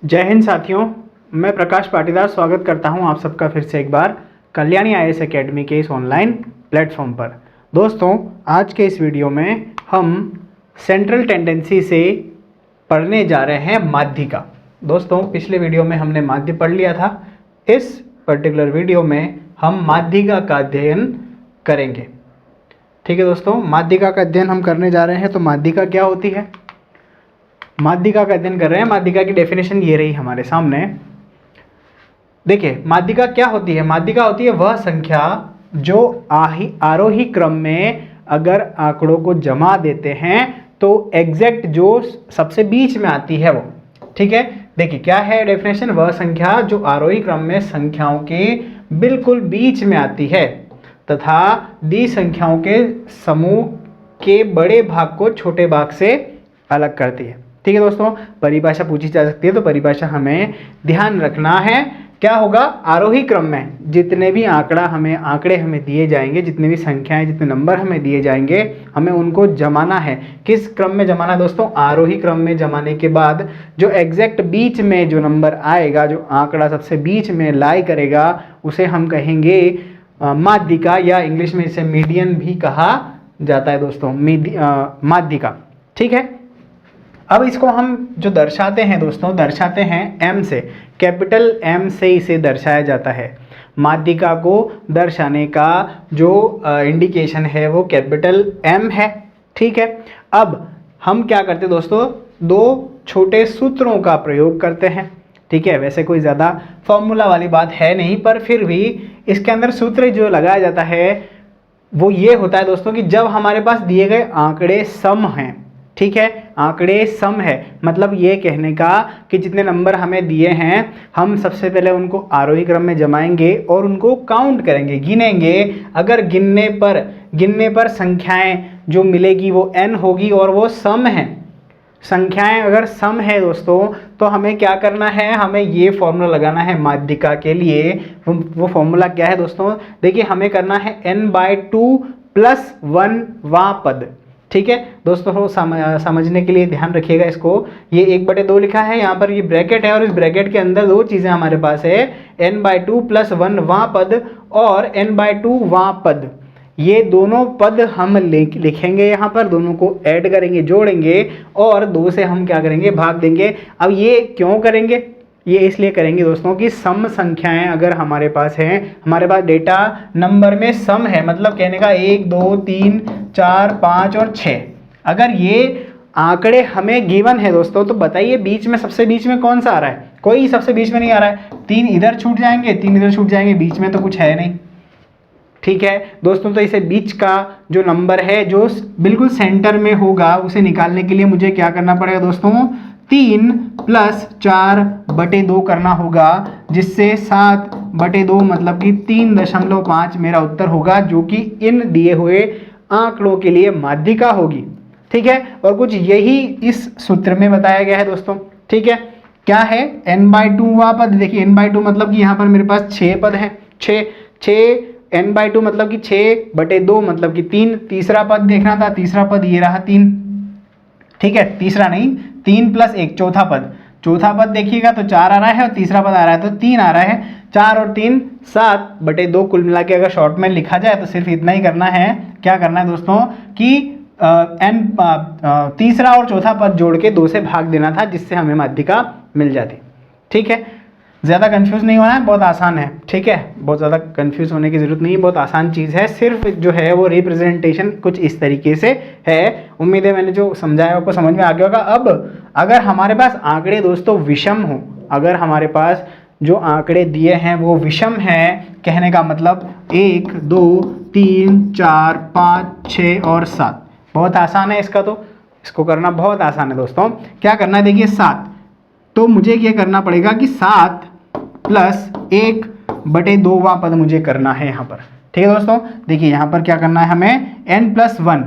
जय हिंद साथियों, मैं प्रकाश पाटीदार स्वागत करता हूं आप सबका फिर से एक बार कल्याणी आईएएस एकेडमी के इस ऑनलाइन प्लेटफॉर्म पर। दोस्तों, आज के इस वीडियो में हम सेंट्रल टेंडेंसी से पढ़ने जा रहे हैं माध्यिका। दोस्तों, पिछले वीडियो में हमने माध्य पढ़ लिया था। इस पर्टिकुलर वीडियो में हम माध्यिका का अध्ययन करेंगे। ठीक है दोस्तों, माध्यिका का अध्ययन हम करने जा रहे हैं। तो माध्यिका क्या होती है? माध्यिका का अध्ययन कर रहे हैं। माध्यिका की डेफिनेशन ये रही हमारे सामने। देखिए, माध्यिका क्या होती है? माध्यिका होती है वह संख्या जो आरोही क्रम में अगर आंकड़ों को जमा देते हैं तो एग्जैक्ट जो सबसे बीच में आती है वो। ठीक है, देखिए क्या है डेफिनेशन? वह संख्या जो आरोही क्रम में संख्याओं के बिल्कुल बीच में आती है तथा दी संख्याओं के समूह के बड़े भाग को छोटे भाग से अलग करती है। ठीक है दोस्तों, परिभाषा पूछी जा सकती है तो परिभाषा हमें ध्यान रखना है। क्या होगा? आरोही क्रम में जितने भी आंकड़े हमें दिए जाएंगे, जितने भी संख्याएं, जितने नंबर हमें दिए जाएंगे, हमें उनको जमाना है। किस क्रम में जमाना है दोस्तों? आरोही क्रम में जमाने के बाद जो एग्जैक्ट बीच में जो नंबर आएगा, जो आंकड़ा सबसे बीच में लाई करेगा, उसे हम कहेंगे माध्यिका, या इंग्लिश में इसे मीडियन भी कहा जाता है दोस्तों, माध्यिका। ठीक है, अब इसको हम जो दर्शाते हैं दोस्तों, दर्शाते हैं एम से, कैपिटल एम से इसे दर्शाया जाता है। माध्यिका को दर्शाने का जो इंडिकेशन है वो कैपिटल एम है। ठीक है, अब हम क्या करते हैं दोस्तों? दो छोटे सूत्रों का प्रयोग करते हैं। ठीक है, वैसे कोई ज़्यादा फॉर्मूला वाली बात है नहीं, पर फिर भी इसके अंदर सूत्र जो लगाया जाता है वो ये होता है दोस्तों कि जब हमारे पास दिए गए आंकड़े सम हैं, ठीक है, आंकड़े सम है, मतलब ये कहने का कि जितने नंबर हमें दिए हैं हम सबसे पहले उनको आरोही क्रम में जमाएंगे और उनको काउंट करेंगे, गिनेंगे। अगर गिनने पर संख्याएं जो मिलेगी वो n होगी और वो सम है। संख्याएं अगर सम है दोस्तों तो हमें क्या करना है? हमें ये फॉर्मूला लगाना है माध्यिका के लिए। वो फॉर्मूला क्या है दोस्तों? देखिए, हमें करना है n/2 + 1 वां पद। ठीक है दोस्तों, समझने के लिए ध्यान रखिएगा इसको। ये 1/2 लिखा है, यहाँ पर ये ब्रैकेट है और इस ब्रैकेट के अंदर दो चीज़ें हमारे पास है, n/2 + 1 वां पद और n/2 वां पद। ये दोनों पद हम लिखेंगे, यहाँ पर दोनों को ऐड करेंगे, जोड़ेंगे और 2 से हम क्या करेंगे? भाग देंगे। अब ये क्यों करेंगे? ये इसलिए करेंगे दोस्तों कि सम संख्याएं अगर हमारे पास हैं, हमारे पास डेटा नंबर में सम है, मतलब कहने का 1 2 3 4 5 और 6, अगर ये आंकड़े हमें गिवन है दोस्तों, तो बताइए बीच में, सबसे बीच में कौन सा आ रहा है? कोई सबसे बीच में नहीं आ रहा है। 3 इधर छूट जाएंगे, 3 इधर छूट जाएंगे, बीच में तो कुछ है नहीं। ठीक है दोस्तों, तो इसे बीच का जो नंबर है जो बिल्कुल सेंटर में होगा उसे निकालने के लिए मुझे क्या करना पड़ेगा दोस्तों? 3 + 4/2 करना होगा, जिससे 7/2 मतलब कि 3.5 मेरा उत्तर होगा, जो कि इन दिए हुए आंकड़ों के लिए माध्यिका होगी। ठीक है, और कुछ यही इस सूत्र में बताया गया है दोस्तों। ठीक है, क्या है? n/2 वां पद। देखिए, n/2 मतलब कि यहाँ पर मेरे पास 6 पद हैं। 6 n/2 मतलब कि 6/2 मतलब कि 3। तीसरा पद देखना था, तीसरा पद ये रहा 3। ठीक है, तीसरा नहीं, 3 + 1 चौथा पद। चौथा पद देखिएगा तो 4 आ रहा है और तीसरा पद आ रहा है तो 3 आ रहा है। 4 और 3 7/2 कुल मिला के अगर शॉर्ट में लिखा जाए तो सिर्फ इतना ही करना है। क्या करना है दोस्तों कि तीसरा और चौथा पद जोड़ के 2 से भाग देना था, जिससे हमें माध्यिका मिल जाती। ठीक है, ज़्यादा कंफ्यूज नहीं होना है, बहुत आसान है। ठीक है, बहुत ज़्यादा कंफ्यूज होने की ज़रूरत नहीं है, बहुत आसान चीज़ है। सिर्फ जो है वो रिप्रेजेंटेशन कुछ इस तरीके से है। उम्मीद है मैंने जो समझाया आपको समझ में आ गया होगा। अब अगर हमारे पास आंकड़े दोस्तों विषम हो, अगर हमारे पास जो आंकड़े दिए हैं वो विषम हैं, कहने का मतलब 1 2 3 4 5 6 और 7, बहुत आसान है इसका, तो इसको करना बहुत आसान है दोस्तों। क्या करना है? देखिए 7, तो मुझे ये करना पड़ेगा कि 7 + 1/2 वां पद मुझे करना है यहाँ पर। ठीक है दोस्तों, देखिए यहाँ पर क्या करना है हमें? n+1,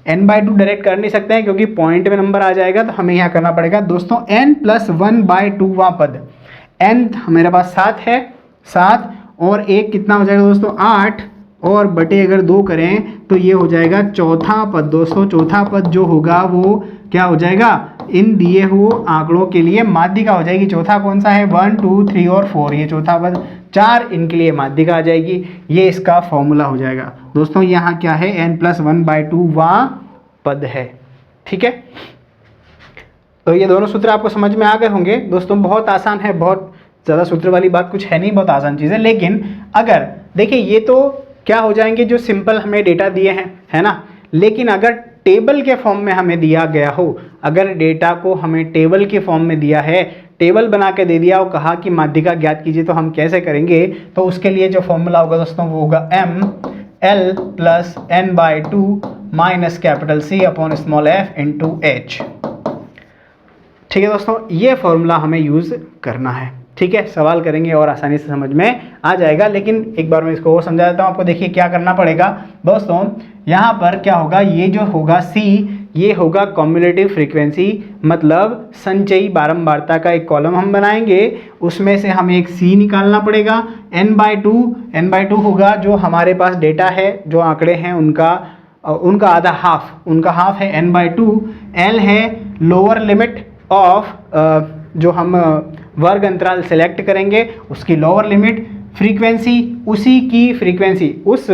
n/2 डायरेक्ट कर नहीं सकते हैं क्योंकि पॉइंट में नंबर आ जाएगा, तो हमें यहाँ करना पड़ेगा दोस्तों n+1/2 वां पद। n मेरे पास 7 है, 7 और 1 कितना हो जाएगा दोस्तों? 8 और बटे अगर 2 करें तो ये हो जाएगा चौथा पद दोस्तों। चौथा पद जो होगा वो क्या हो जाएगा? इन दिए हुए आंकड़ों के लिए माध्यिका हो जाएगी। चौथा कौन सा है, 1 2 3 और 4, ये चौथा पद 4 इनके लिए माध्यिका आ जाएगी। ये इसका फॉर्मूला हो जाएगा दोस्तों। यहाँ क्या है, n+1/2 वहाँ पद है। ठीक है, तो ये दोनों सूत्र आपको समझ में आ गए होंगे दोस्तों। बहुत आसान है, बहुत ज़्यादा सूत्र वाली बात कुछ है नहीं, बहुत आसान चीज़ है। लेकिन अगर देखिए ये तो क्या हो जाएंगे जो सिंपल हमें डेटा दिए हैं, है ना। लेकिन अगर टेबल के फॉर्म में हमें दिया गया हो, अगर डेटा को हमें टेबल के फॉर्म में दिया है, टेबल बना के दे दिया और कहा कि माध्यिका ज्ञात कीजिए, तो हम कैसे करेंगे। तो उसके लिए जो फॉर्मूला होगा दोस्तों वो होगा ml+n/2 minus capital C upon small f into h। ठीक है दोस्तों, ये फॉर्मूला हमें यूज़ करना है। ठीक है, सवाल करेंगे और आसानी से समझ में आ जाएगा। लेकिन एक बार मैं इसको और समझा देता हूँ आपको। देखिए क्या करना पड़ेगा दोस्तों, यहाँ पर क्या होगा, ये जो होगा C, ये होगा कॉम्युलेटिव फ्रीक्वेंसी, मतलब संचयी बारंबारता का एक कॉलम हम बनाएंगे। उसमें से हमें एक C निकालना पड़ेगा। n/2 होगा जो हमारे पास डेटा है, जो आंकड़े हैं उनका आधा हाफ, उनका हाफ है n/2। L है लोअर लिमिट ऑफ जो हम वर्ग अंतराल सेलेक्ट करेंगे उसकी लोअर लिमिट, फ्रीक्वेंसी उसी की फ्रीक्वेंसी, उस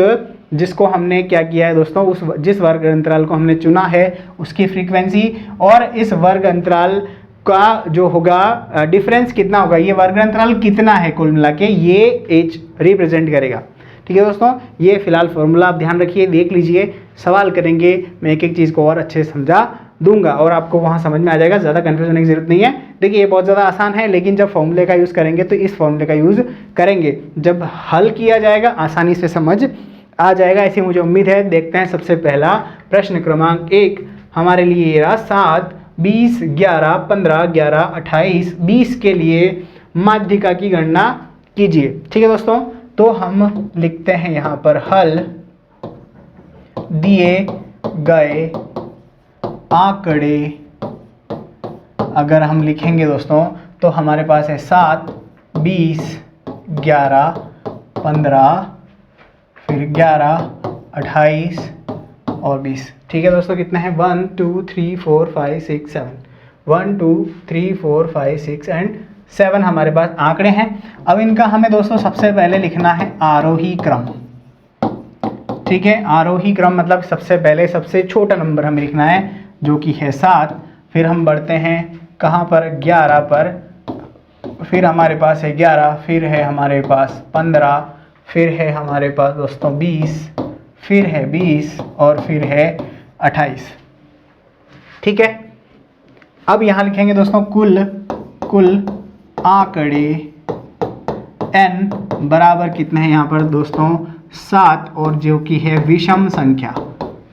जिसको हमने क्या किया है दोस्तों, उस जिस वर्ग अंतराल को हमने चुना है उसकी फ्रीक्वेंसी, और इस वर्ग अंतराल का जो होगा डिफरेंस कितना होगा, ये वर्ग अंतराल कितना है कुल मिला के, ये h रिप्रेजेंट करेगा। ठीक है दोस्तों, ये फिलहाल फॉर्मूला आप ध्यान रखिए, देख लीजिए, सवाल करेंगे, मैं एक एक चीज़ को और अच्छे से समझा दूंगा और आपको वहाँ समझ में आ जाएगा, ज़्यादा कन्फ्यूजन होने की जरूरत नहीं है। देखिए ये बहुत ज़्यादा आसान है, लेकिन जब फॉर्मूले का यूज़ करेंगे तो इस फॉर्मूले का यूज़ करेंगे, जब हल किया जाएगा आसानी से समझ आ जाएगा, ऐसी मुझे उम्मीद है। देखते हैं सबसे पहला प्रश्न क्रमांक 1 हमारे लिए रहा 7, 20, 11, 15, 11, 28, 20 के लिए माध्यिका की गणना कीजिए। ठीक है दोस्तों, तो हम लिखते हैं यहाँ पर हल दिए गए आंकड़े, अगर हम लिखेंगे दोस्तों तो हमारे पास है 7, 20, 11, 15, फिर 11, 28 और 20। ठीक है दोस्तों, कितने हैं, 1 2 3 4 5 6 7, 1 2 3 4 5 6 एंड 7 हमारे पास आंकड़े हैं। अब इनका हमें दोस्तों सबसे पहले लिखना है आरोही क्रम। ठीक है, आरोही क्रम मतलब सबसे पहले सबसे छोटा नंबर हमें लिखना है जो कि है 7, फिर हम बढ़ते हैं कहाँ पर, 11 पर, फिर हमारे पास है 11, फिर है हमारे पास 15, फिर है हमारे पास दोस्तों 20, फिर है 20 और फिर है 28। ठीक है, अब यहाँ लिखेंगे दोस्तों कुल आंकड़े n बराबर कितने हैं यहाँ पर दोस्तों 7, और जो कि है विषम संख्या।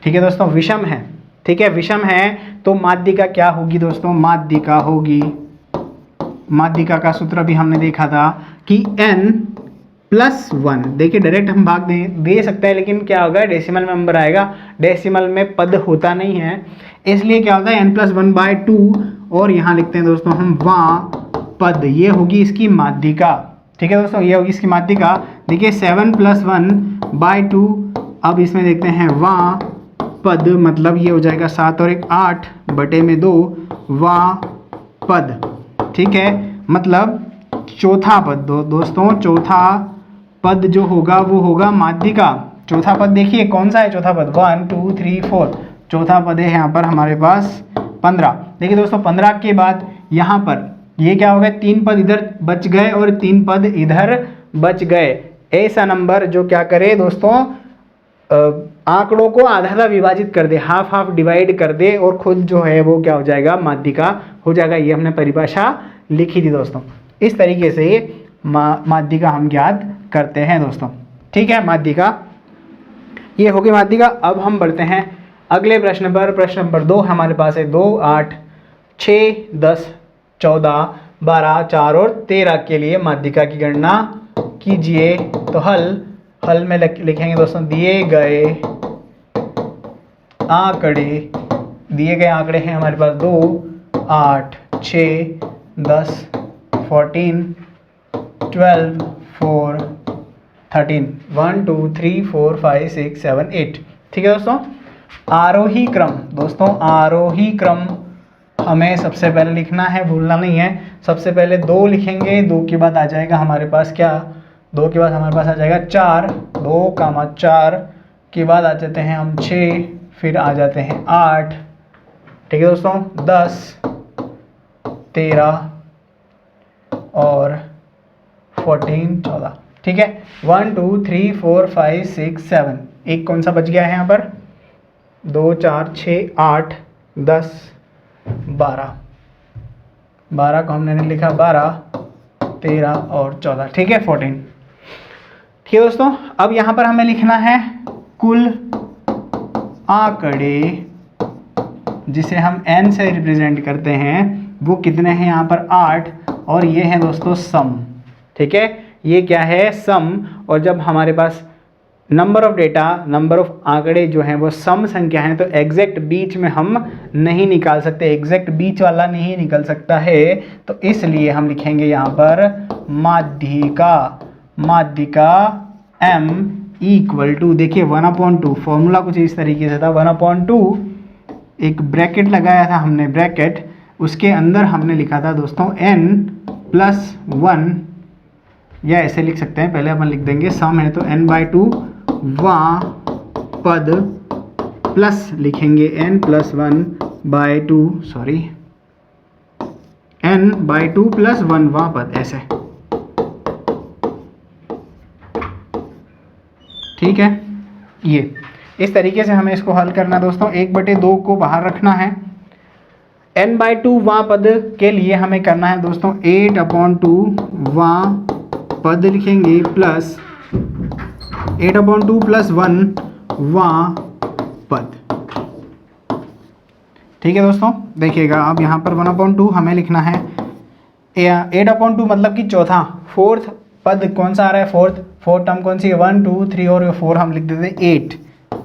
ठीक है दोस्तों, विषम है। ठीक है, विषम है तो माध्यिका क्या होगी दोस्तों, माध्यिका होगी, माध्यिका का सूत्र भी हमने देखा था कि n+1। देखिए डायरेक्ट हम भाग दे सकते हैं, लेकिन क्या होगा, डेसिमल में नंबर आएगा, डेसिमल में पद होता नहीं है, इसलिए क्या होता है n+1/2, और यहाँ लिखते हैं दोस्तों हम वहाँ पद, ये होगी इसकी माध्यिका। ठीक है दोस्तों, ये होगी इसकी माध्यिका। देखिए 7+1/2, अब इसमें देखते हैं वहाँ पद, मतलब ये हो जाएगा 7 और 1 8/2 वहाँ पद। ठीक है, मतलब चौथा पद दोस्तों, चौथा पद जो होगा वो होगा माध्यिका। चौथा पद देखिए कौन सा है, चौथा पद 1 2 3 4, चौथा पद है यहाँ पर हमारे पास 15। देखिए दोस्तों 15 के बाद यहाँ पर ये क्या हो गया, 3 पद इधर बच गए और 3 पद इधर बच गए। ऐसा नंबर जो क्या करे दोस्तों, आंकड़ों को आधा आधा विभाजित कर दे, हाफ हाफ डिवाइड कर दे, और खुद जो है वो क्या हो जाएगा, माध्यिका हो जाएगा। ये हमने परिभाषा लिखी थी दोस्तों। इस तरीके से माध्यिका हम ज्ञात करते हैं दोस्तों। ठीक है, माध्यिका ये होगी माध्यिका। अब हम बढ़ते हैं अगले प्रश्न पर। प्रश्न नंबर 2 हमारे पास है 2, 8, 6, 10, 14, 12, 4 और 13 के लिए माध्यिका की गणना कीजिए। तो हल में लिखेंगे दोस्तों दिए गए आंकड़े हैं हमारे पास 2, 8, 6, 10, 14, 12, 4, 13, 1 2 3 4 5 6 7 8। ठीक है दोस्तों, आरोही क्रम दोस्तों, आरोही क्रम हमें सबसे पहले लिखना है, भूलना नहीं है। सबसे पहले 2 लिखेंगे, 2 के बाद आ जाएगा हमारे पास क्या, 2 के बाद हमारे पास आ जाएगा 4, 2, 4 के बाद आ जाते हैं हम 6, फिर आ जाते हैं 8, ठीक है दोस्तों, 10, 13 और 14, 14, ठीक है। 1 2 3 4 5 6 7, एक कौन सा बच गया है यहाँ पर, 2 4 6 8 10 12, 12 को हमने नहीं लिखा, 12 13 और 14, ठीक है, 14, ठीक है दोस्तों। अब यहाँ पर हमें लिखना है कुल आंकड़े जिसे हम n से रिप्रेजेंट करते हैं, वो कितने हैं यहाँ पर 8, और ये है दोस्तों सम, ठीक है, ये क्या है सम। और जब हमारे पास number of data, number of आंकड़े जो हैं वो सम संख्या हैं, तो एग्जैक्ट बीच में हम नहीं निकाल सकते, एग्जैक्ट बीच वाला नहीं निकल सकता है, तो इसलिए हम लिखेंगे यहाँ पर माध्यिका, माध्यिका m इक्वल टू, देखिए 1/2, फॉर्मूला कुछ इस तरीके से था, 1/2, एक ब्रैकेट लगाया था हमने, ब्रैकेट, उसके अंदर हमने लिखा था दोस्तों n+1, या ऐसे लिख सकते हैं, पहले अपन लिख देंगे सम है तो n/2 वां पद प्लस लिखेंगे n+1/2, सॉरी n/2 + 1 वां पद, ऐसे, ठीक है। ये इस तरीके से हमें इसको हल करना है दोस्तों। 1/2 को बाहर रखना है, n/2 वां पद के लिए हमें करना है दोस्तों 8/2 वां पद लिखेंगे प्लस 8/2 + 1 वां पद, ठीक है दोस्तों। देखिएगा अब यहाँ पर 1/2 हमें लिखना है, 8/2 मतलब कि चौथा, फोर्थ पद कौन सा आ रहा है, फोर्थ टर्म कौन सी है, 1 2 3 और 4 हम लिख देते हैं 8,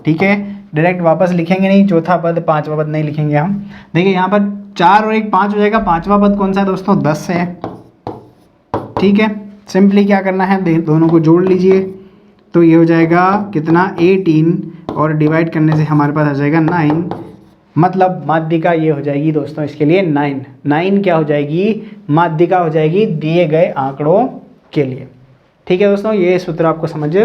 ठीक है, डायरेक्ट वापस लिखेंगे नहीं, चौथा पद, पांचवा पद नहीं लिखेंगे हम। देखिए यहाँ पर 4 और 1 5 हो जाएगा, पांचवा पद कौन सा है दोस्तों, 10 है, ठीक है। सिंपली क्या करना है, दोनों को जोड़ लीजिए, तो ये हो जाएगा कितना 18, और डिवाइड करने से हमारे पास आ जाएगा 9, मतलब माध्यिका ये हो जाएगी दोस्तों इसके लिए 9 क्या हो जाएगी, माध्यिका हो जाएगी दिए गए आंकड़ों के लिए, ठीक है दोस्तों। ये सूत्र आपको समझ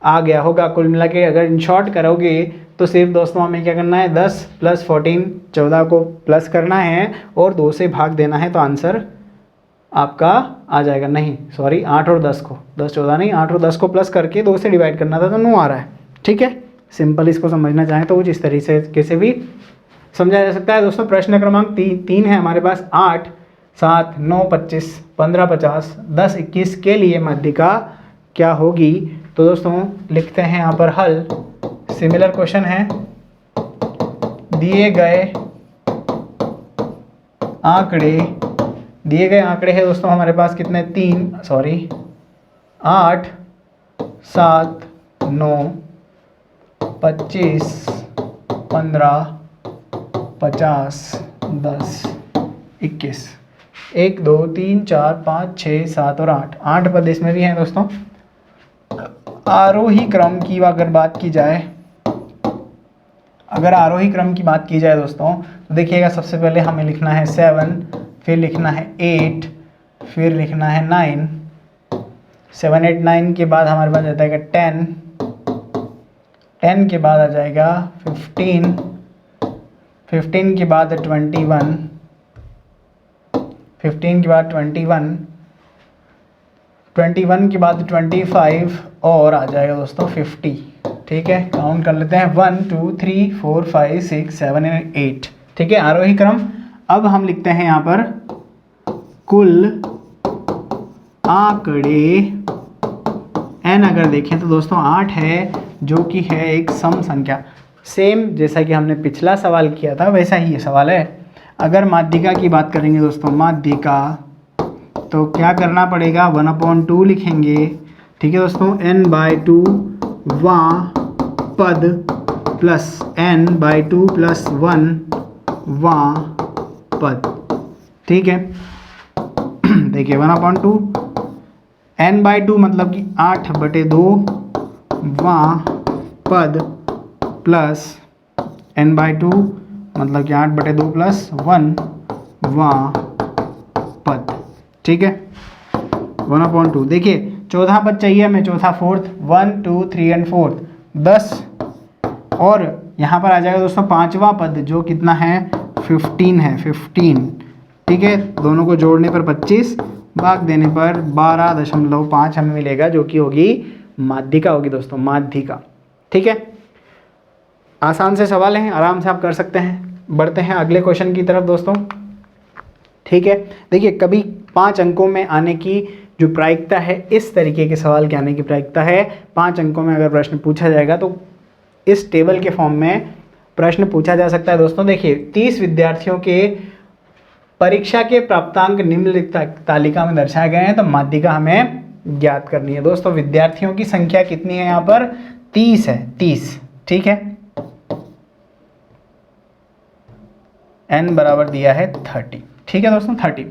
आ गया होगा। कुल मिला के अगर इन शॉर्ट करोगे तो सिर्फ दोस्तों हमें क्या करना है, 10 + 14 14 को प्लस करना है और 2 से भाग देना है, तो आंसर आपका आ जाएगा, नहीं सॉरी 8 और 10 को, 10 14 नहीं, 8 और 10 को प्लस करके 2 से डिवाइड करना था, तो 9 आ रहा है, ठीक है। सिंपल इसको समझना चाहें तो कुछ इस तरीके से कैसे भी समझा जा सकता है दोस्तों। प्रश्न क्रमांक 3 है हमारे पास, 8 7 9 25 15 50 10 21 के लिए माध्यिका क्या होगी, तो दोस्तों लिखते हैं यहाँ पर हल। सिमिलर क्वेश्चन है, दिए गए आंकड़े हैं दोस्तों हमारे पास कितने, 8 7 9 25 15 50 10 21, 1 2 3 4 5 6 7 और 8 पद इसमें भी हैं दोस्तों। आरोही क्रम की अगर बात की जाए, दोस्तों तो देखिएगा सबसे पहले हमें लिखना है 7, फिर लिखना है 8, फिर लिखना है 9, 7 8 9 के बाद हमारे पास आ जाएगा 10, 10 के बाद आ जाएगा 15, 15 के बाद 21, 15 के बाद 21, 21 के बाद 25 और आ जाएगा दोस्तों 50, ठीक है। काउंट कर लेते हैं 1 2 3 4 5 6 7 और 8, ठीक है, आरोही क्रम। अब हम लिखते हैं यहाँ पर कुल आंकड़े n, अगर देखें तो दोस्तों 8 है, जो कि है एक सम संख्या, सेम जैसा कि हमने पिछला सवाल किया था वैसा ही ये सवाल है। अगर माध्यिका की बात करेंगे दोस्तों, माध्यिका तो क्या करना पड़ेगा, 1/2 लिखेंगे, ठीक है दोस्तों, n/2 वां पद प्लस n/2 + 1 वां पद, ठीक है। देखिए 1/2 n/2 मतलब कि 8/2 वां पद प्लस n/2 मतलब कि 8/2 + 1 पद, ठीक है, 1/2। देखिए चौथा पद चाहिए हमें, चौथा फोर्थ, 1 2 3 एंड फोर्थ 10, और यहाँ पर आ जाएगा दोस्तों पांचवा पद जो कितना है 15 है, 15, ठीक है। दोनों को जोड़ने पर 25, भाग देने पर 12.5 हमें मिलेगा, जो कि होगी माध्यिका होगी दोस्तों, माध्यिका, ठीक है। आसान से सवाल हैं, आराम से आप कर सकते हैं। बढ़ते हैं अगले क्वेश्चन की तरफ दोस्तों, ठीक है। देखिए कभी 5 अंकों में आने की जो प्रायिकता है, इस तरीके के सवाल के आने की प्रायिकता है 5 अंकों में अगर प्रश्न पूछा जाएगा तो इस टेबल के फॉर्म में प्रश्न पूछा जा सकता है दोस्तों। देखिए 30 विद्यार्थियों के परीक्षा के प्राप्तांक निम्नलिखित तालिका में दर्शाए गए हैं, तो माध्यिका हमें ज्ञात करनी है दोस्तों। विद्यार्थियों की संख्या कितनी है, यहाँ पर 30 है, 30, ठीक है। n बराबर दिया है 30, ठीक है दोस्तों, 30।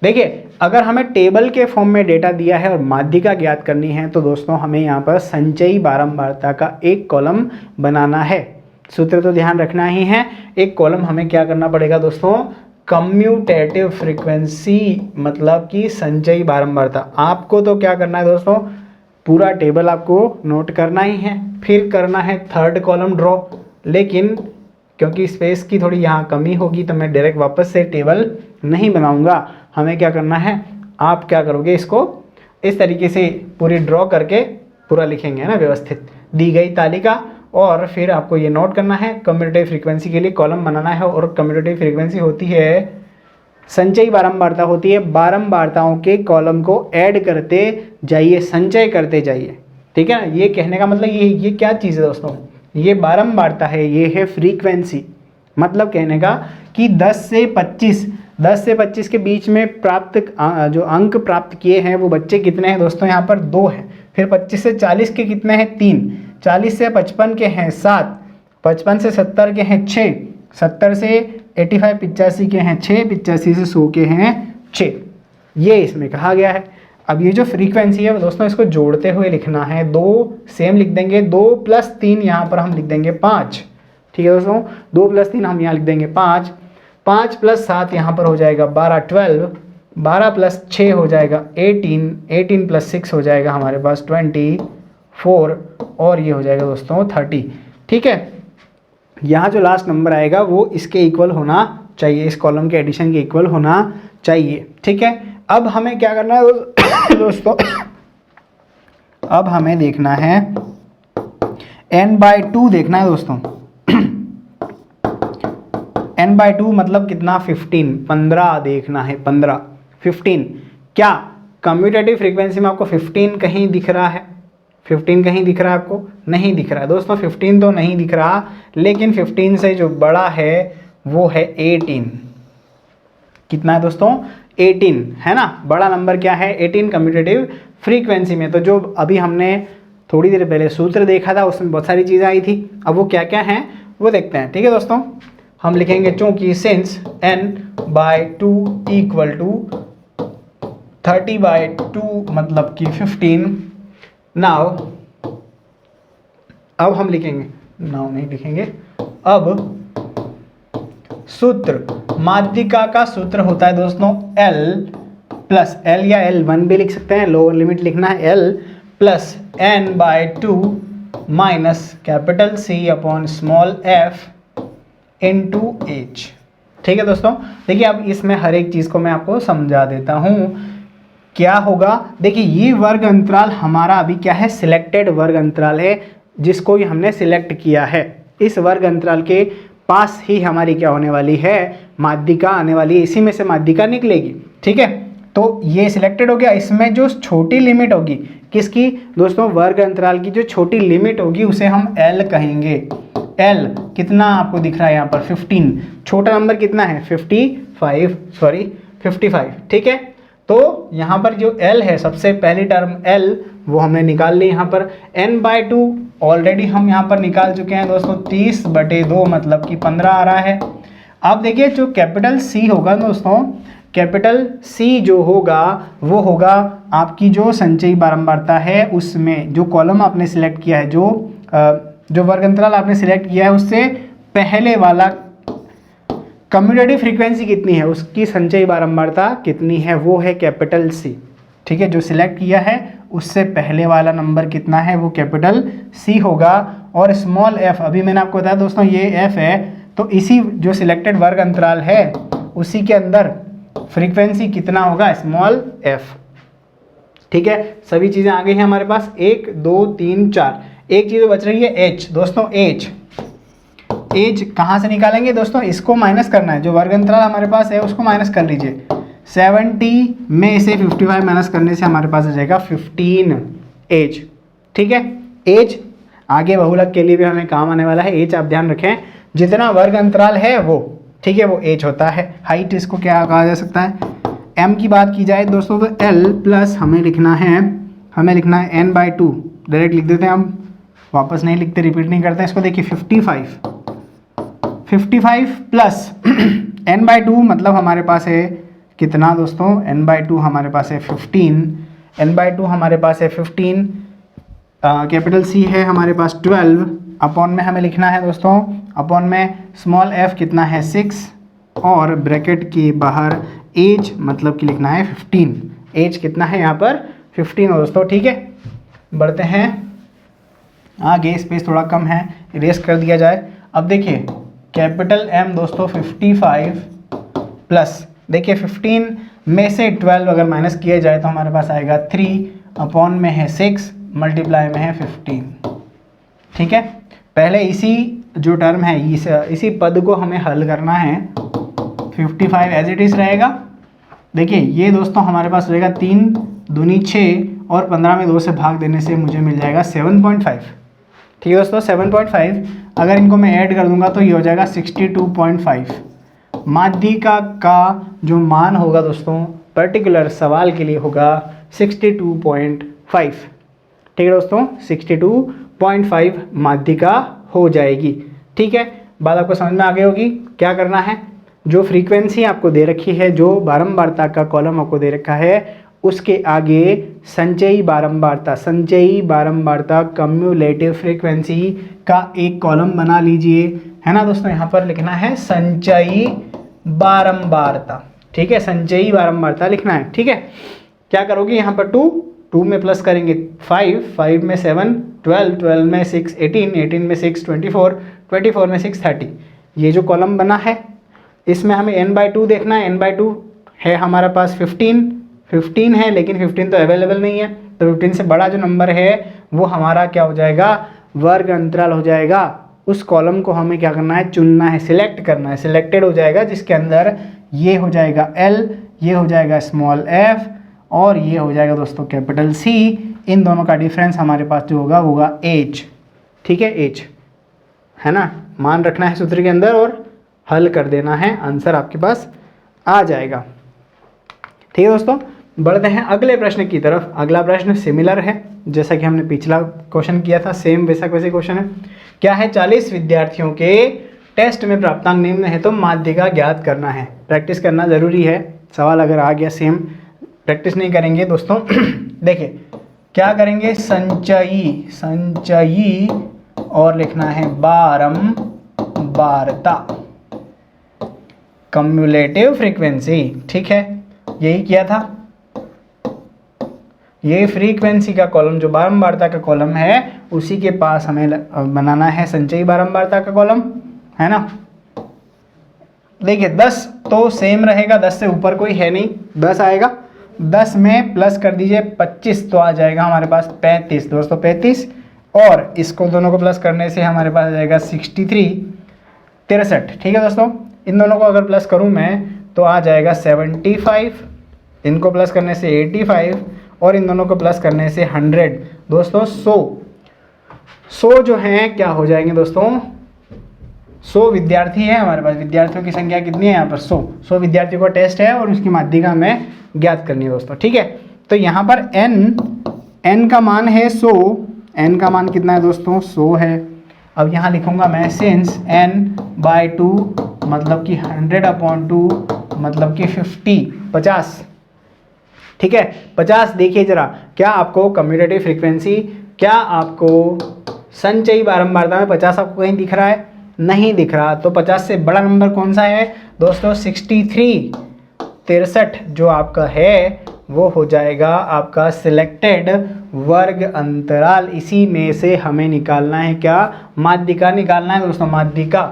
देखिए अगर हमें टेबल के फॉर्म में डेटा दिया है और माध्यिका ज्ञात करनी है, तो दोस्तों हमें यहाँ पर संचयी बारंबारता का एक कॉलम बनाना है। सूत्र तो ध्यान रखना ही है। एक कॉलम हमें क्या करना पड़ेगा दोस्तों, कम्यूटेटिव फ्रीक्वेंसी, मतलब कि संचयी बारंबारता। आपको तो क्या करना है दोस्तों, पूरा टेबल आपको नोट करना ही है, फिर करना है थर्ड कॉलम ड्रॉ। लेकिन क्योंकि स्पेस की थोड़ी यहाँ कमी होगी तो मैं डायरेक्ट वापस से टेबल नहीं बनाऊंगा। हमें क्या करना है, आप क्या करोगे, इसको इस तरीके से पूरी ड्रॉ करके पूरा लिखेंगे, है ना, व्यवस्थित दी गई तालिका। और फिर आपको ये नोट करना है, कम्यूटेटिव फ्रीक्वेंसी के लिए कॉलम बनाना है। और कम्यूटेटिव फ्रीक्वेंसी होती है, संचयी बारंबारता होती है, बारंबारताओं के कॉलम को ऐड करते जाइए, संचय करते जाइए, ठीक है। ये कहने का मतलब ये क्या चीज़ है दोस्तों, ये बारंबारता है, ये है फ्रीक्वेंसी। मतलब कहने का कि 10 से 25 के बीच में प्राप्त जो अंक प्राप्त किए हैं वो बच्चे कितने हैं दोस्तों, यहाँ पर 2 हैं। फिर 25 से 40 के कितने हैं, 3। 40 से 55 के हैं 7। 55 से 70 के हैं 6। 70 से 85 के हैं 6। 85 से 100 के हैं 6। ये इसमें कहा गया है। अब ये जो फ्रीक्वेंसी है दोस्तों, इसको जोड़ते हुए लिखना है। 2 सेम लिख देंगे, 2 + 3 यहाँ पर हम लिख देंगे 5, ठीक है दोस्तों। 2 + 3 हम यहाँ लिख देंगे 5। 5 + 7 यहाँ पर हो जाएगा 12, 12। 12 + 6 हो जाएगा 18। 18 + 6 हो जाएगा हमारे पास 24, और ये हो जाएगा दोस्तों 30, ठीक है। यहाँ जो लास्ट नंबर आएगा वो इसके इक्वल होना चाहिए, इस कॉलम के एडिशन के इक्वल होना चाहिए, ठीक है। अब हमें क्या करना है दोस्तों, अब हमें देखना है n/2 देखना है दोस्तों। n/2 मतलब कितना, 15 देखना है, 15। क्या कम्यूटेटिव फ्रीक्वेंसी में आपको 15 कहीं दिख रहा है, 15 कहीं दिख रहा है आपको, नहीं दिख रहा है दोस्तों। 15 तो नहीं दिख रहा, लेकिन 15 से जो बड़ा है वो है 18। कितना है दोस्तों, 18, है ना। बड़ा नंबर क्या है, 18 कम्यूटेटिव फ्रीक्वेंसी में। तो जो अभी हमने थोड़ी देर पहले सूत्र देखा था उसमें बहुत सारी चीज़ें आई थी, अब वो क्या क्या हैं वो देखते हैं, ठीक है दोस्तों। हम लिखेंगे चूंकि सिंस n/2 = 30/2 मतलब कि 15। नाउ अब हम लिखेंगे, नाउ नहीं लिखेंगे, अब सूत्र, माध्यिका का सूत्र होता है दोस्तों L या L1 भी लिख सकते हैं, लोअर लिमिट लिखना है L + n/2 - C/f × h, ठीक है दोस्तों। देखिए अब इसमें हर एक चीज़ को मैं आपको समझा देता हूँ। क्या होगा, देखिए ये वर्ग अंतराल हमारा अभी क्या है, सिलेक्टेड वर्ग अंतराल है, जिसको ये हमने सिलेक्ट किया है। इस वर्ग अंतराल के पास ही हमारी क्या होने वाली है, माध्यिका आने वाली है, इसी में से माध्यिका निकलेगी, ठीक है। तो ये सिलेक्टेड हो गया। इसमें जो छोटी लिमिट होगी किसकी दोस्तों, वर्ग अंतराल की जो छोटी लिमिट होगी उसे हम L कहेंगे। L कितना आपको दिख रहा है यहाँ पर, 15। छोटा नंबर कितना है, 55, ठीक है। तो यहाँ पर जो L है, सबसे पहली टर्म L वो हमने निकाल ली यहाँ पर। n/2 ऑलरेडी हम यहाँ पर निकाल चुके हैं दोस्तों, 30/2 मतलब कि 15 आ रहा है। अब देखिए जो कैपिटल C होगा दोस्तों, कैपिटल C जो होगा वो होगा आपकी जो संचयी बारंबारता है, उसमें जो कॉलम आपने सिलेक्ट किया है, जो वर्ग अंतराल आपने सिलेक्ट किया है उससे पहले वाला कम्यूटेटिव फ्रीक्वेंसी कितनी है, उसकी संचयी बारंबारता कितनी है, वो है कैपिटल सी। ठीक है, जो सिलेक्ट किया है उससे पहले वाला नंबर कितना है, वो कैपिटल सी होगा। और स्मॉल एफ, अभी मैंने आपको बताया दोस्तों ये एफ है, तो इसी जो सिलेक्टेड वर्ग अंतराल है उसी के अंदर फ्रीक्वेंसी कितना होगा, स्मॉल एफ। ठीक है, सभी चीज़ें आ गई हैं हमारे पास, 1 2 3 4। एक चीज़ बच रही है एच। दोस्तों एज कहाँ से निकालेंगे दोस्तों, इसको माइनस करना है, जो वर्ग अंतराल हमारे पास है उसको माइनस कर लीजिए। 70 में से 55 माइनस करने से हमारे पास आ जाएगा 15 एज। ठीक है, एज आगे बहुलक के लिए भी हमें काम आने वाला है। एज आप ध्यान रखें, जितना वर्ग अंतराल है वो, ठीक है, वो एज होता है। हाइट इसको क्या कहा जा सकता है, एम की बात की जाए दोस्तों तो एल प्लस हमें लिखना है n/2, डायरेक्ट लिख देते हैं हम, वापस नहीं लिखते, रिपीट नहीं करते इसको। देखिए 55 प्लस n/2 मतलब हमारे पास है कितना दोस्तों, n/2 हमारे पास है 15, n/2 हमारे पास है 15, कैपिटल सी है हमारे पास 12, अपॉन में हमें लिखना है दोस्तों, अपॉन में स्मॉल f कितना है 6, और ब्रैकेट के बाहर एज मतलब कि लिखना है 15। एज कितना है यहाँ पर 15 दोस्तों। ठीक है, बढ़ते हैं आगे, स्पेस थोड़ा कम है, इरेज कर दिया जाए। अब देखिए कैपिटल M दोस्तों 55 प्लस, देखिए 15 में से 12 अगर माइनस किया जाए तो हमारे पास आएगा 3, अपॉन में है 6, मल्टीप्लाई में है 15। ठीक है, पहले इसी जो टर्म है इसी पद को हमें हल करना है। 55 एज इट इज रहेगा। देखिए ये दोस्तों हमारे पास रहेगा 3 दूनी 6, और 15 में 2 से भाग देने से मुझे मिल जाएगा 7.5। ठीक है दोस्तों, 7.5 अगर इनको मैं ऐड कर दूंगा तो ये हो जाएगा 62.5। माध्यिका का जो मान होगा दोस्तों पर्टिकुलर सवाल के लिए होगा 62.5। ठीक है दोस्तों, 62.5 माध्यिका हो जाएगी। ठीक है, बात आपको समझ में आ गई होगी। क्या करना है, जो फ्रीक्वेंसी आपको दे रखी है, जो बारंबारता का कॉलम आपको दे रखा है, उसके आगे संचयी बारंबारता कम्युलेटिव फ्रीक्वेंसी का एक कॉलम बना लीजिए, है ना दोस्तों। यहाँ पर लिखना है संचयी बारंबारता। ठीक है, संचयी बारंबारता लिखना है। ठीक है, क्या करोगे, यहाँ पर 2 में प्लस करेंगे 5 में 7 12 में 6 18 में 6 24 में 6 30। ये जो कॉलम बना है इसमें हमें n/2 देखना है। n/2 है हमारा पास 15 है, लेकिन 15 तो अवेलेबल नहीं है, तो 15 से बड़ा जो नंबर है वो हमारा क्या हो जाएगा, वर्ग अंतराल हो जाएगा। उस कॉलम को हमें क्या करना है, चुनना है, सिलेक्ट करना है, सिलेक्टेड हो जाएगा, जिसके अंदर ये हो जाएगा L, ये हो जाएगा स्मॉल f, और ये हो जाएगा दोस्तों कैपिटल C। इन दोनों का डिफरेंस हमारे पास जो होगा वो होगा h। ठीक है, h है ना, मान रखना है सूत्र के अंदर और हल कर देना है, आंसर आपके पास आ जाएगा। ठीक है दोस्तों, बढ़ते हैं अगले प्रश्न की तरफ। अगला प्रश्न सिमिलर है जैसा कि हमने पिछला क्वेश्चन किया था, सेम वैसा क्वेश्चन है। क्या है, 40 विद्यार्थियों के टेस्ट में प्राप्तांक निम्न है तो माध्यिका ज्ञात करना है। प्रैक्टिस करना ज़रूरी है, सवाल अगर आ गया सेम, प्रैक्टिस नहीं करेंगे दोस्तों देखिए क्या करेंगे, संचयी और लिखना है बारंबारता, कम्युलेटिव फ्रीक्वेंसी। ठीक है, यही किया था। ये फ्रीक्वेंसी का कॉलम जो बारंबारता का कॉलम है उसी के पास हमें बनाना है संचयी बारंबारता का कॉलम, है ना। देखिए 10 तो सेम रहेगा, 10 से ऊपर कोई है नहीं, 10 आएगा। 10 में प्लस कर दीजिए 25 तो आ जाएगा हमारे पास 35 दोस्तों, 35, और इसको दोनों को प्लस करने से हमारे पास आ जाएगा 63 ठीक है दोस्तों। इन दोनों को अगर प्लस करूं मैं तो आ जाएगा 75, इनको प्लस करने से 85, और इन दोनों को प्लस करने से 100 दोस्तों। 100 जो हैं क्या हो जाएंगे दोस्तों, 100 विद्यार्थी है हमारे पास, विद्यार्थियों की संख्या कितनी है यहाँ पर 100 विद्यार्थियों का टेस्ट है और उसकी माध्यिका हमें ज्ञात करनी है दोस्तों। ठीक है, तो यहाँ पर n का मान है 100, n का मान कितना है दोस्तों 100 है। अब यहाँ लिखूंगा मैं सिंस n/2 मतलब कि 100/2 मतलब कि 50। ठीक है, 50। देखिए जरा, क्या आपको कम्यूटेटिव फ्रीक्वेंसी, क्या आपको संचयी बारंबारता में 50 आपको कहीं दिख रहा है? नहीं दिख रहा। तो 50 से बड़ा नंबर कौन सा है दोस्तों? 63 जो आपका है वो हो जाएगा आपका सिलेक्टेड वर्ग अंतराल। इसी में से हमें निकालना है क्या? माध्यिका निकालना है दोस्तों, माध्यिका।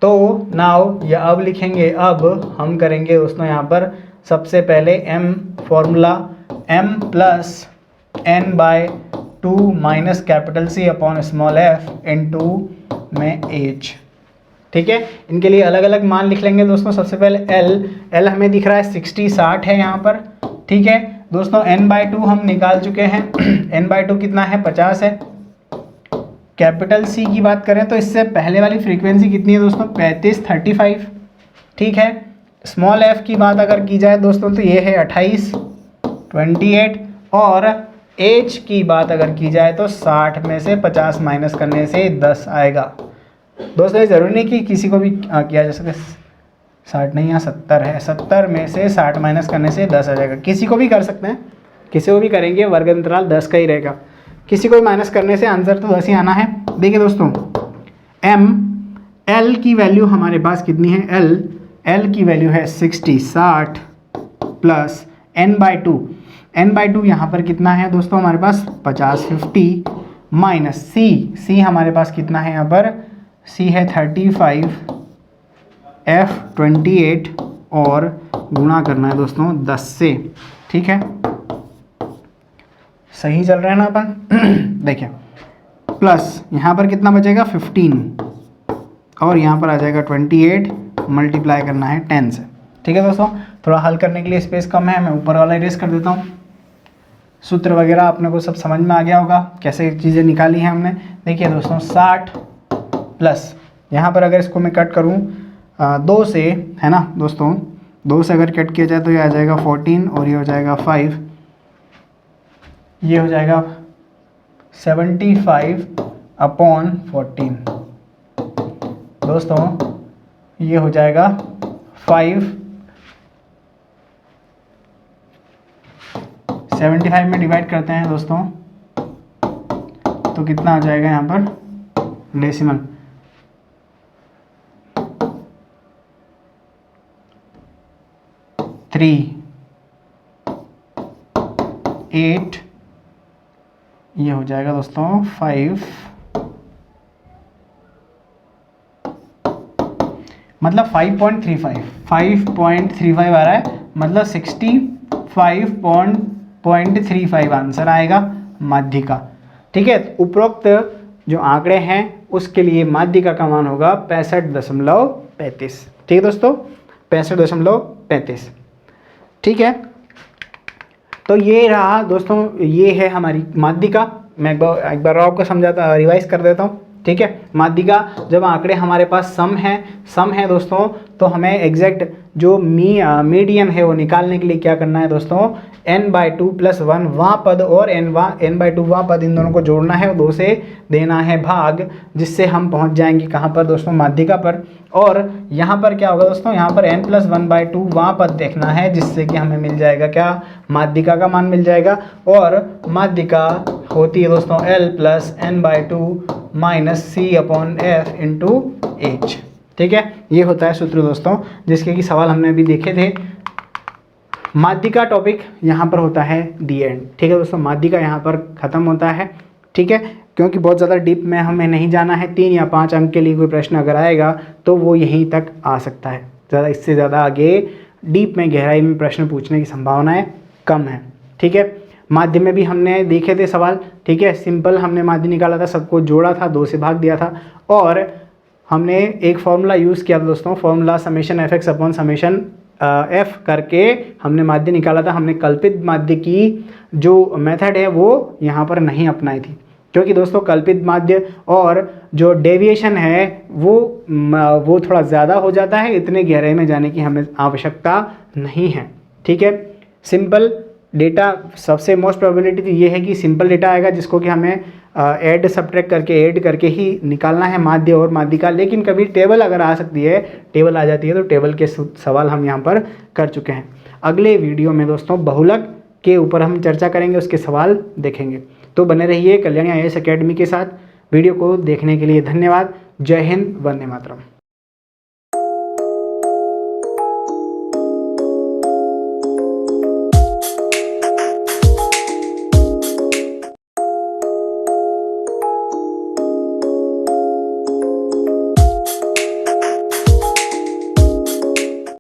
तो नाउ या अब लिखेंगे, अब हम करेंगे दोस्तों यहाँ पर सबसे पहले m formula m plus n/2 minus capital C upon small f into में h। ठीक है, इनके लिए अलग अलग मान लिख लेंगे दोस्तों। सबसे पहले l हमें दिख रहा है 60 है यहाँ पर। ठीक है दोस्तों, n/2 हम निकाल चुके हैं। n/2 कितना है? 50 है। कैपिटल C की बात करें तो इससे पहले वाली फ्रीक्वेंसी कितनी है दोस्तों? 35 ठीक है। स्मॉल f की बात अगर की जाए दोस्तों तो ये है 28 और h की बात अगर की जाए तो 60 में से 50 माइनस करने से 10 आएगा। दोस्तों ये ज़रूरी नहीं कि किसी को भी किया जा सके। 60 नहीं, यहाँ 70 है। 70 में से 60 माइनस करने से 10 आ जाएगा। किसी को भी कर सकते हैं, किसी को भी करेंगे, वर्ग अंतराल 10 का ही रहेगा। किसी को भी माइनस करने से आंसर तो 10 ही आना है। देखिए दोस्तों, एल की वैल्यू हमारे पास कितनी है? एल की वैल्यू है 60 प्लस n/2 यहाँ पर कितना है दोस्तों हमारे पास? 50 माइनस सी हमारे पास कितना है यहाँ पर? C है 35, F 28 और गुणा करना है दोस्तों 10 से। ठीक है, सही चल रहा है ना अपन? देखिए प्लस यहाँ पर कितना बचेगा? 15 और यहाँ पर आ जाएगा 28, मल्टीप्लाई करना है 10 से। ठीक है दोस्तों, थोड़ा हल करने के लिए स्पेस कम है, मैं ऊपर वाला इरेज कर देता हूँ। सूत्र वगैरह आपने को सब समझ में आ गया होगा, कैसे चीज़ें निकाली हैं हमने। देखिए दोस्तों, 60 प्लस यहाँ पर अगर इसको मैं कट करूँ 2 से, है ना दोस्तों, 2 से अगर कट किया जाए तो ये आ जाएगा 14 और ये हो जाएगा 5, ये हो जाएगा 75 अपॉन 14 दोस्तों, ये हो जाएगा 75 में डिवाइड करते हैं दोस्तों तो कितना आ जाएगा यहाँ पर? डेसिमल 3, 8, ये हो जाएगा दोस्तों 5, मतलब 5.35 आ रहा है, मतलब 65.35 आंसर आएगा माध्यिका। ठीक है, उपरोक्त जो आंकड़े हैं उसके लिए माध्यिका का मान होगा 65.35। ठीक है दोस्तों, 65.35। ठीक है, तो ये रहा दोस्तों, ये है हमारी माध्यिका। मैं एक बार आपको समझाता, रिवाइज कर देता हूँ। ठीक है, माध्यिका जब आंकड़े हमारे पास सम है दोस्तों, तो हमें एग्जैक्ट जो मीडियन है वो निकालने के लिए क्या करना है दोस्तों? n/2 + 1 वहाँ पद और n/2 वहाँ पद, इन दोनों को जोड़ना है और 2 से देना है भाग, जिससे हम पहुँच जाएंगे कहाँ पर दोस्तों? माध्यिका पर। और यहाँ पर क्या होगा दोस्तों? यहाँ पर n + 1/2 वहाँ पद देखना है, जिससे कि हमें मिल जाएगा क्या? माध्यिका का मान मिल जाएगा। और माध्यिका होती है दोस्तों L + n/2 minus C/F into H। ठीक है, ये होता है सूत्र दोस्तों, जिसके कि सवाल हमने अभी देखे थे। माध्यिका टॉपिक यहाँ पर होता है दी एंड। ठीक है दोस्तों, माध्यिका यहाँ पर ख़त्म होता है। ठीक है, क्योंकि बहुत ज़्यादा डीप में हमें नहीं जाना है। 3 या 5 अंक के लिए कोई प्रश्न अगर आएगा तो वो यहीं तक आ सकता है। ज़्यादा इससे ज़्यादा आगे डीप में, गहराई में प्रश्न पूछने की संभावनाएँ कम है। ठीक है, माध्य में भी हमने देखे थे सवाल। ठीक है, सिंपल हमने माध्य निकाला था, सबको जोड़ा था, 2 से भाग दिया था और हमने एक फॉर्मूला यूज़ किया था दोस्तों, फॉर्मूला ∑f(f) करके हमने माध्य निकाला था। हमने कल्पित माध्य की जो मेथड है वो यहाँ पर नहीं अपनाई थी, क्योंकि दोस्तों कल्पित माध्य और जो डेविएशन है वो थोड़ा ज़्यादा हो जाता है। इतने गहराई में जाने की हमें आवश्यकता नहीं है। ठीक है, सिंपल डेटा, सबसे मोस्ट प्रोबेबिलिटी तो ये है कि सिंपल डेटा आएगा, जिसको कि हमें ऐड करके ही निकालना है माध्य और माध्यिका। लेकिन कभी टेबल अगर आ सकती है, टेबल आ जाती है तो टेबल के सवाल हम यहाँ पर कर चुके हैं। अगले वीडियो में दोस्तों बहुलक के ऊपर हम चर्चा करेंगे, उसके सवाल देखेंगे। तो बने रहिए कल्याणी IAS अकेडमी के साथ। वीडियो को देखने के लिए धन्यवाद। जय हिंद, वंदे मातरम।